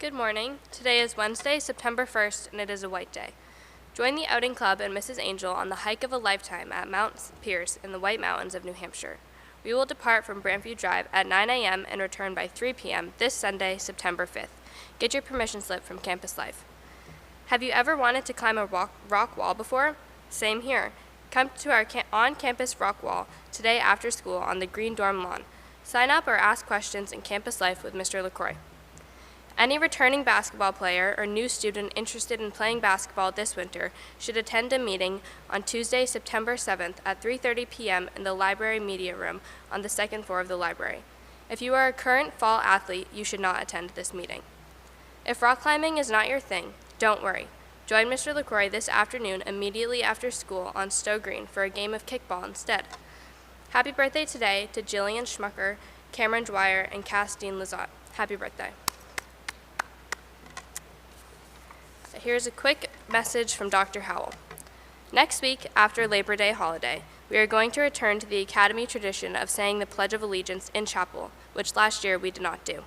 Good morning. Today is Wednesday, September 1st, and it is a white day. Join the Outing Club and Mrs. Angel on the hike of a lifetime at Mount Pierce in the White Mountains of New Hampshire. We will depart from Brandview Drive at 9 a.m. and return by 3 p.m. this Sunday, September 5th. Get your permission slip from Campus Life. Have you ever wanted to climb a rock wall before? Same here. Come to our on-campus rock wall today after school on the green dorm lawn. Sign up or ask questions in Campus Life with Mr. LaCroix. Any returning basketball player or new student interested in playing basketball this winter should attend a meeting on Tuesday, September 7th at 3:30 p.m. in the library media room on the second floor of the library. If you are a current fall athlete, you should not attend this meeting. If rock climbing is not your thing, don't worry. Join Mr. LaCroix this afternoon immediately after school on Stowe Green for a game of kickball instead. Happy birthday today to Jillian Schmucker, Cameron Dwyer, and Castine Lizotte. Happy birthday. Here's a quick message from Dr. Howell. Next week, after Labor Day holiday, we are going to return to the Academy tradition of saying the Pledge of Allegiance in chapel, which last year we did not do.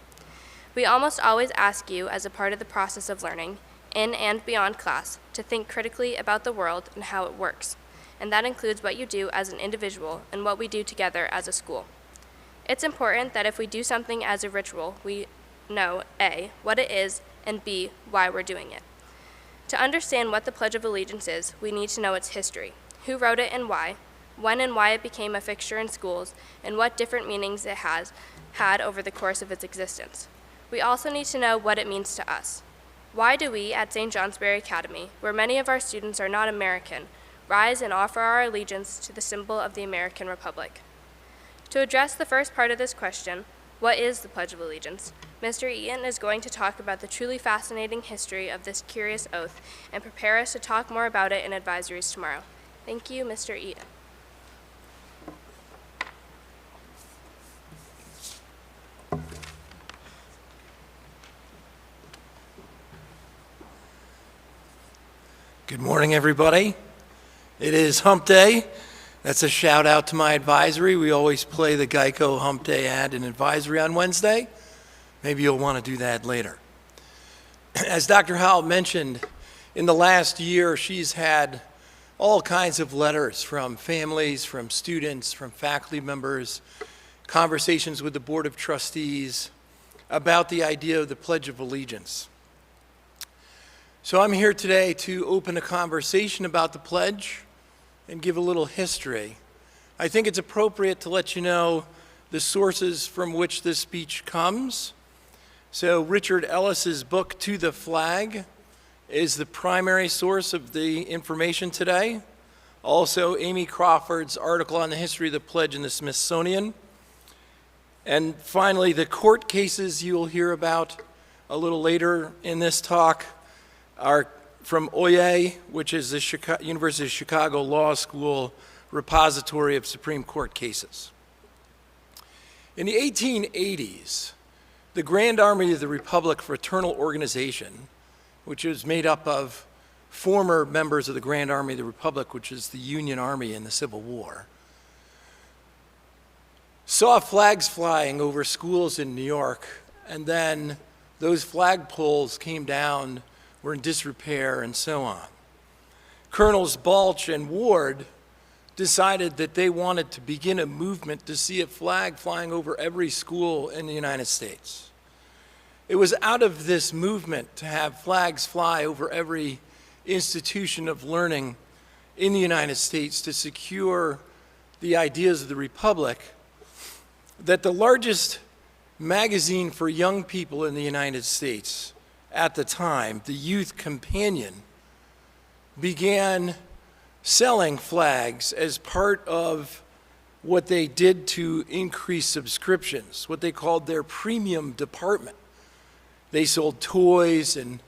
We almost always ask you, as a part of the process of learning, in and beyond class, to think critically about the world and how it works, and that includes what you do as an individual and what we do together as a school. It's important that if we do something as a ritual, we know A, what it is, and B, why we're doing it. To understand what the Pledge of Allegiance is, we need to know its history, who wrote it and why, when and why it became a fixture in schools, and what different meanings it has had over the course of its existence. We also need to know what it means to us. Why do we, at St. Johnsbury Academy, where many of our students are not American, rise and offer our allegiance to the symbol of the American Republic? To address the first part of this question, what is the Pledge of Allegiance? Mr. Eaton is going to talk about the truly fascinating history of this curious oath and prepare us to talk more about it in advisories tomorrow. Thank you, Mr. Eaton. Good morning, everybody. It is Hump Day. That's a shout out to my advisory. We always play the Geico Hump Day ad in advisory on Wednesday. Maybe you'll want to do that later. As Dr. Howell mentioned, in the last year, she's had all kinds of letters from families, from students, from faculty members, conversations with the Board of Trustees about the idea of the Pledge of Allegiance. So I'm here today to open a conversation about the pledge and give a little history. I think it's appropriate to let you know the sources from which this speech comes. So Richard Ellis's book, To the Flag, is the primary source of the information today. Also, Amy Crawford's article on the history of the pledge in the Smithsonian. And finally, the court cases you'll hear about a little later in this talk are from OYE, which is the University of Chicago Law School repository of Supreme Court cases. In the 1880s, the Grand Army of the Republic Fraternal Organization, which is made up of former members of the Grand Army of the Republic, which is the Union Army in the Civil War, saw flags flying over schools in New York, and then those flagpoles came down, were in disrepair, and so on. Colonels Balch and Ward decided that they wanted to begin a movement to see a flag flying over every school in the United States. It was out of this movement to have flags fly over every institution of learning in the United States to secure the ideas of the Republic that the largest magazine for young people in the United States at the time, the Youth Companion, began selling flags as part of what they did to increase subscriptions, what they called their premium department. They sold toys and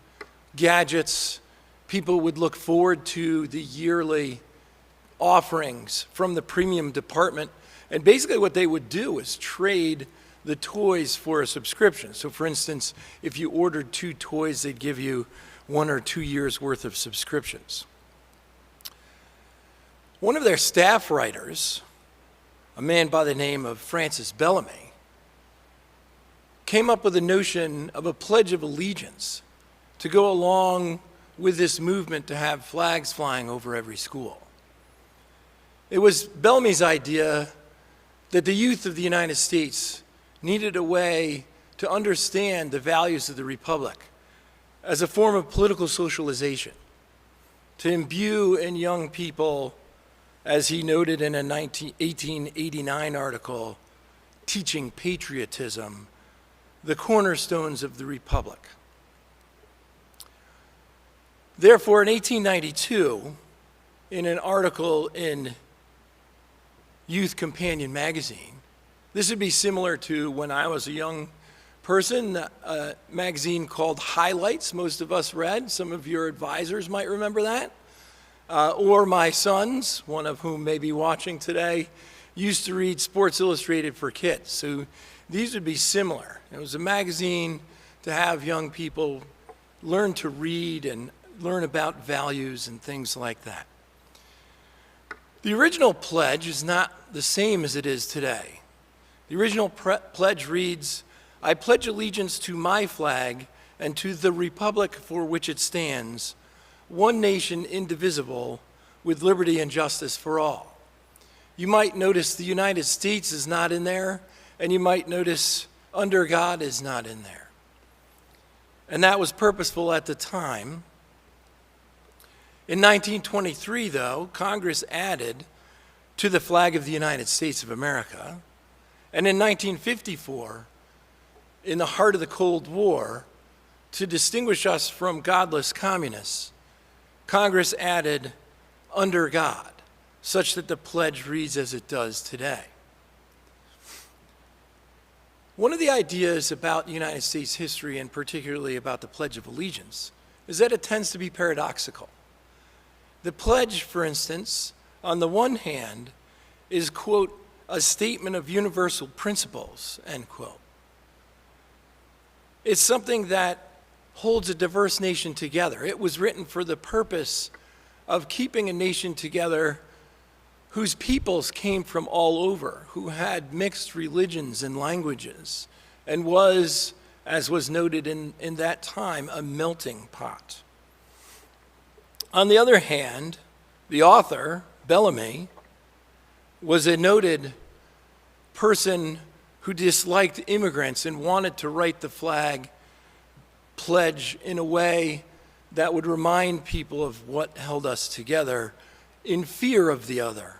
gadgets. People would look forward to the yearly offerings from the premium department. And basically what they would do is trade the toys for a subscription. So for instance, if you ordered 2 toys, they'd give you 1 or 2 years worth of subscriptions. One of their staff writers, a man by the name of Francis Bellamy, came up with the notion of a Pledge of Allegiance to go along with this movement to have flags flying over every school. It was Bellamy's idea that the youth of the United States needed a way to understand the values of the Republic as a form of political socialization, to imbue in young people, as he noted in a 1889 article, teaching patriotism, the cornerstones of the Republic. Therefore, in 1892, in an article in Youth Companion magazine, this would be similar to when I was a young person, a magazine called Highlights, most of us read. Some of your advisors might remember that. Or my sons, one of whom may be watching today, used to read Sports Illustrated for Kids. So these would be similar. It was a magazine to have young people learn to read and learn about values and things like that. The original pledge is not the same as it is today. The original pledge reads, "I pledge allegiance to my flag and to the republic for which it stands, one nation indivisible, with liberty and justice for all." You might notice the United States is not in there, and you might notice "under God" is not in there. And that was purposeful at the time. In 1923, though, Congress added to the flag of the United States of America. And in 1954, in the heart of the Cold War, to distinguish us from godless communists, Congress added "under God," such that the pledge reads as it does today. One of the ideas about United States history, and particularly about the Pledge of Allegiance, is that it tends to be paradoxical. The pledge, for instance, on the one hand, is, quote, "a statement of universal principles," end quote. It's something that holds a diverse nation together. It was written for the purpose of keeping a nation together whose peoples came from all over, who had mixed religions and languages, and was, as was noted in that time, a melting pot. On the other hand, the author, Bellamy, was a noted person who disliked immigrants and wanted to write the flag pledge in a way that would remind people of what held us together in fear of the other.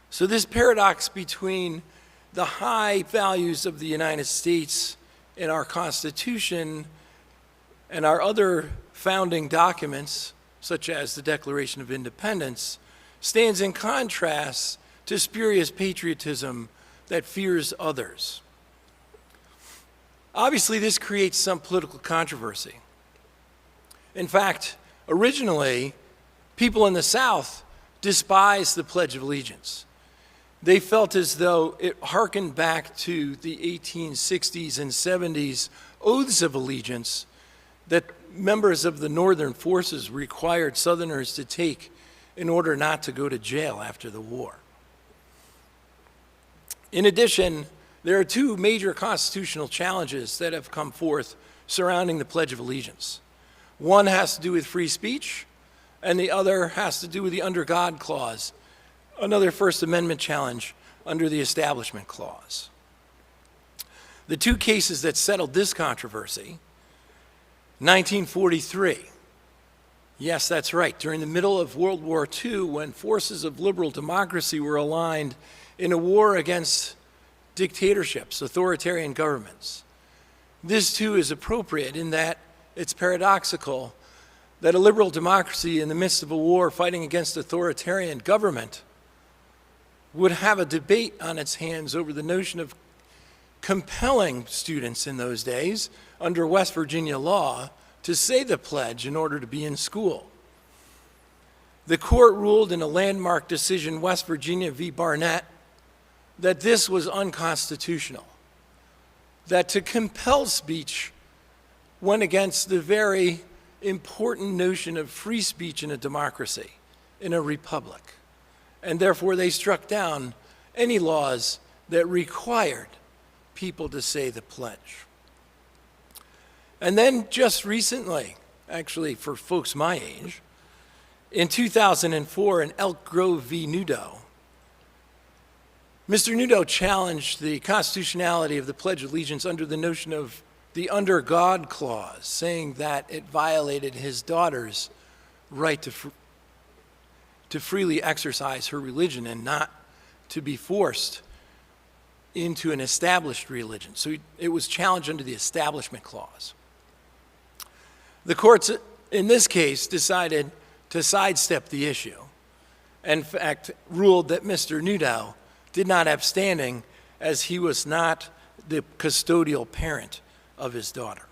So this paradox between the high values of the United States in our Constitution and our other founding documents, such as the Declaration of Independence, stands in contrast to spurious patriotism that fears others. Obviously, this creates some political controversy. In fact, originally, people in the South despised the Pledge of Allegiance. They felt as though it harkened back to the 1860s and 70s oaths of allegiance that members of the Northern forces required Southerners to take in order not to go to jail after the war. In addition, there are two major constitutional challenges that have come forth surrounding the Pledge of Allegiance. One has to do with free speech, and the other has to do with the "under God" clause, another First Amendment challenge under the Establishment Clause. The two cases that settled this controversy, 1943. Yes, that's right. During the middle of World War II, when forces of liberal democracy were aligned in a war against dictatorships, authoritarian governments. This too is appropriate in that it's paradoxical that a liberal democracy in the midst of a war fighting against authoritarian government would have a debate on its hands over the notion of compelling students in those days under West Virginia law to say the pledge in order to be in school. The court ruled in a landmark decision, West Virginia v. Barnett, that this was unconstitutional, that to compel speech went against the very important notion of free speech in a democracy, in a republic, and therefore they struck down any laws that required people to say the pledge. And then just recently, actually for folks my age, in 2004 in Elk Grove v. Nudo, Mr. Nudo challenged the constitutionality of the Pledge of Allegiance under the notion of the Under God Clause, saying that it violated his daughter's right to freely exercise her religion and not to be forced into an established religion. So it was challenged under the Establishment Clause. The courts in this case decided to sidestep the issue and, in fact, ruled that Mr. Nudo did not have standing as he was not the custodial parent of his daughter.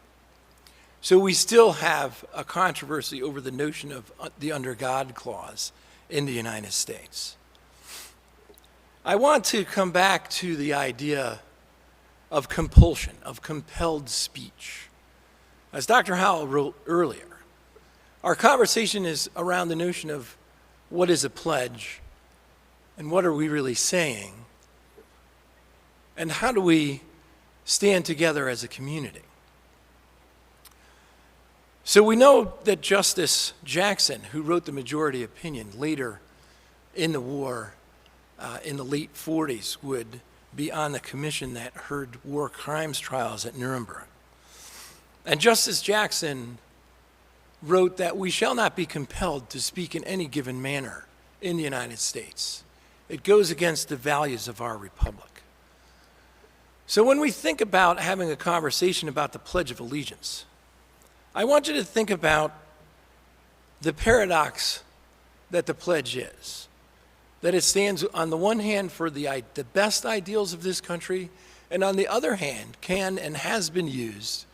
So we still have a controversy over the notion of the Under God Clause in the United States. I want to come back to the idea of compulsion, of compelled speech. As Dr. Howell wrote earlier, our conversation is around the notion of what is a pledge and what are we really saying, and how do we stand together as a community. So we know that Justice Jackson, who wrote the majority opinion later in the war, in the late 40s, would be on the commission that heard war crimes trials at Nuremberg. And Justice Jackson wrote that we shall not be compelled to speak in any given manner in the United States. It goes against the values of our republic. So when we think about having a conversation about the Pledge of Allegiance, I want you to think about the paradox that the pledge is. That it stands on the one hand for the best ideals of this country, and on the other hand can and has been used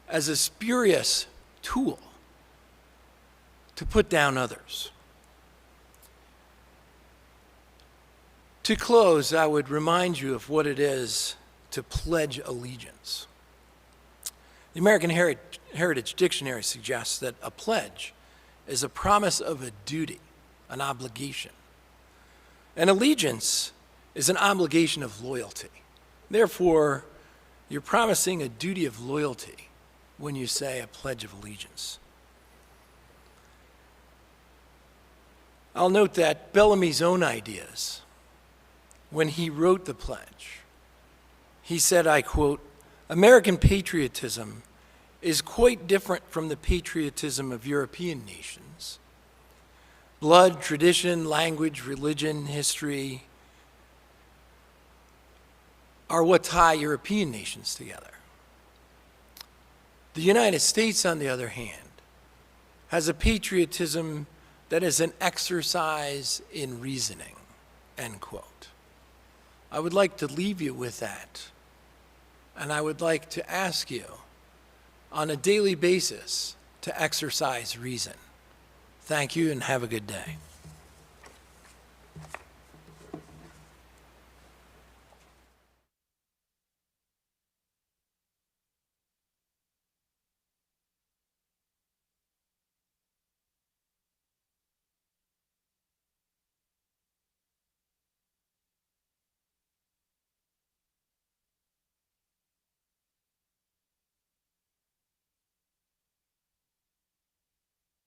as a spurious tool to put down others. To close, I would remind you of what it is to pledge allegiance. The American Heritage Dictionary suggests that a pledge is a promise of a duty, an obligation. An allegiance is an obligation of loyalty. Therefore, you're promising a duty of loyalty when you say a pledge of allegiance. I'll note that Bellamy's own ideas, when he wrote the pledge, he said, I quote, "American patriotism is quite different from the patriotism of European nations. Blood, tradition, language, religion, history are what tie European nations together. The United States, on the other hand, has a patriotism that is an exercise in reasoning," end quote. I would like to leave you with that, and I would like to ask you on a daily basis to exercise reason. Thank you and have a good day.